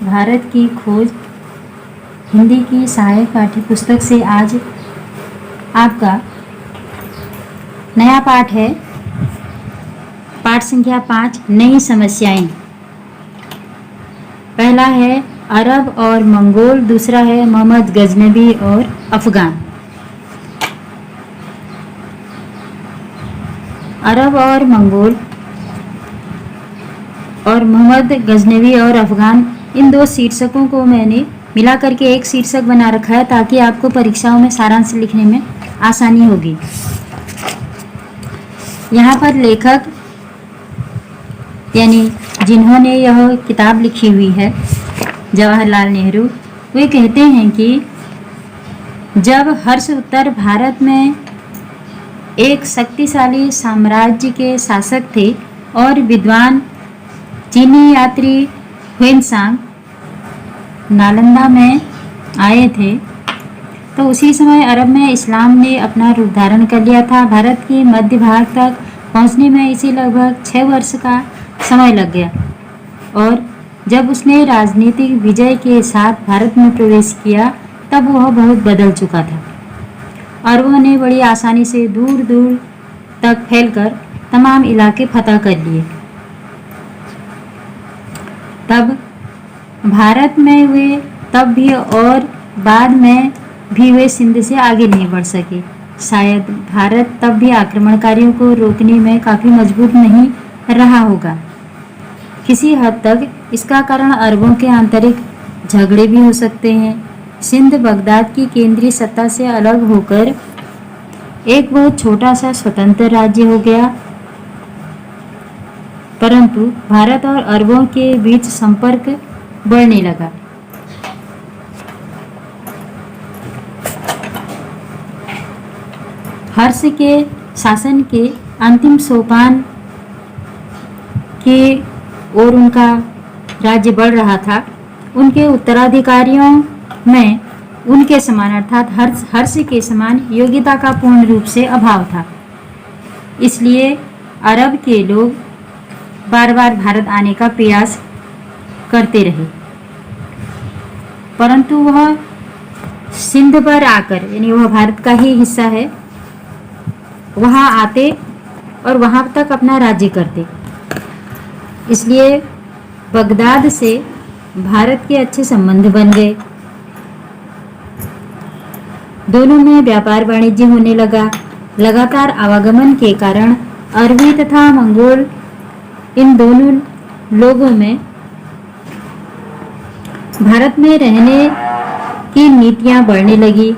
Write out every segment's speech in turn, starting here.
भारत की खोज हिंदी की सहायक पाठ्य पुस्तक से आज आपका नया पाठ है। पाठ संख्या 5, नई समस्याएं। पहला है अरब और मंगोल, दूसरा है मोहम्मद गजनवी और अफगान। अरब और मंगोल और मोहम्मद गजनवी और अफगान, इन दो शीर्षकों को मैंने मिला करके एक शीर्षक बना रखा है ताकि आपको परीक्षाओं में सारांश लिखने में आसानी होगी। यहाँ पर लेखक यानी जिन्होंने यह किताब लिखी हुई है, जवाहरलाल नेहरू, वे कहते हैं कि जब हर्ष उत्तर भारत में एक शक्तिशाली साम्राज्य के शासक थे और विद्वान चीनी यात्री ह्वेनसांग नालंदा में आए थे, तो उसी समय अरब में इस्लाम ने अपना रूप धारण कर लिया था। भारत के मध्य भाग तक पहुंचने में इसे लगभग 6 वर्ष का समय लग गया और जब उसने राजनीतिक विजय के साथ भारत में प्रवेश किया तब वह बहुत बदल चुका था। अरबों ने बड़ी आसानी से दूर दूर तक फैलकर तमाम इलाके फतह कर लिए। तब भारत में वे तब भी और बाद में भी वे सिंध से आगे नहीं बढ़ सके। शायद भारत तब भी आक्रमणकारियों को रोकने में काफ़ी मजबूत नहीं रहा होगा। किसी हद तक इसका कारण अरबों के आंतरिक झगड़े भी हो सकते हैं। सिंध बगदाद की केंद्रीय सत्ता से अलग होकर एक बहुत छोटा सा स्वतंत्र राज्य हो गया, परंतु भारत और अरबों के बीच संपर्क बढ़ने लगा। हर्ष के शासन के अंतिम सोपान के और उनका राज्य बढ़ रहा था। उनके उत्तराधिकारियों में उनके समान अर्थात हर्ष के समान योग्यता का पूर्ण रूप से अभाव था। इसलिए अरब के लोग बार बार भारत आने का प्रयास करते रहे, परंतु वह सिंध पर आकर, यानी वह भारत का ही हिस्सा है, वहाँ आते और वहाँ तक अपना राज्य करते। इसलिए बगदाद से भारत के अच्छे संबंध बन गए। दोनों में व्यापार वाणिज्य होने लगा। लगातार आवागमन के कारण अरबी तथा मंगोल, इन दोनों लोगों में भारत में रहने की नीतियां बढ़ने लगी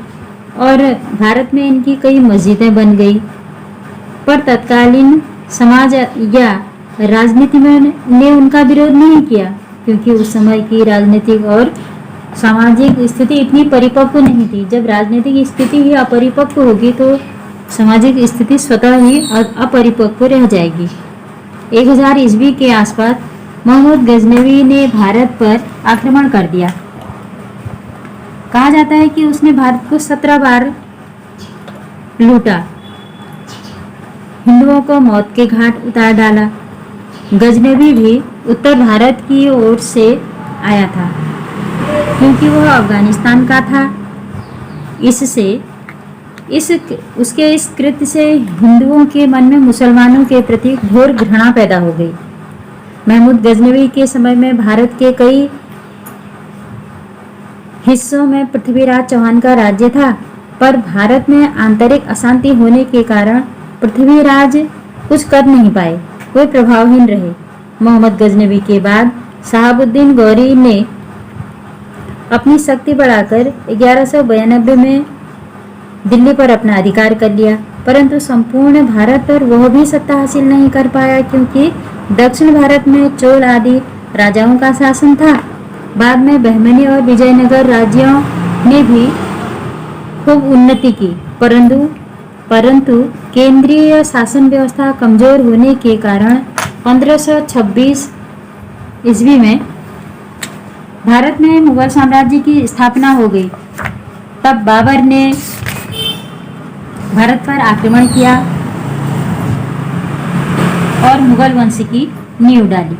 और भारत में इनकी कई मस्जिदें बन गई। पर तत्कालीन समाज या राजनीति में ने उनका विरोध नहीं किया, क्योंकि उस समय की राजनीतिक और सामाजिक स्थिति इतनी परिपक्व नहीं थी। जब राजनीतिक स्थिति ही अपरिपक्व होगी तो सामाजिक स्थिति स्वतः ही अपरिपक्व रह जाएगी। 1000 ईस्वी के आसपास मोहम्मद गजनवी ने भारत पर आक्रमण कर दिया। कहा जाता है कि उसने भारत को 17 बार लूटा, हिंदुओं को मौत के घाट उतार डाला। गजनवी भी उत्तर भारत की ओर से आया था, क्योंकि वह अफगानिस्तान का था। उसके इस कृत्य से हिंदुओं के मन में मुसलमानों के प्रति घोर घृणा पैदा हो गई। महमूद गजनवी के समय में भारत के कई हिस्सों में पृथ्वीराज चौहान का राज्य था, पर भारत में आंतरिक अशांति होने के कारण पृथ्वीराज कुछ कर नहीं पाए, वे प्रभावहीन रहे। मोहम्मद गजनवी के बाद शहाबुद्दीन गौरी ने अपनी शक्ति बढ़ाकर 1192 में दिल्ली पर अपना अधिकार कर लिया, परंतु संपूर्ण भारत पर वह भी सत्ता हासिल नहीं कर पाया, क्योंकि दक्षिण भारत में चोल आदि राजाओं का शासन था। बाद में बहमनी और विजयनगर राज्यों ने भी खूब उन्नति की, परंतु केंद्रीय शासन व्यवस्था कमजोर होने के कारण 1526 ईस्वी में भारत में मुगल साम्राज्य की स्थापना हो गई। तब बाबर ने भारत पर आक्रमण किया और मुगल वंश की नींव डाली।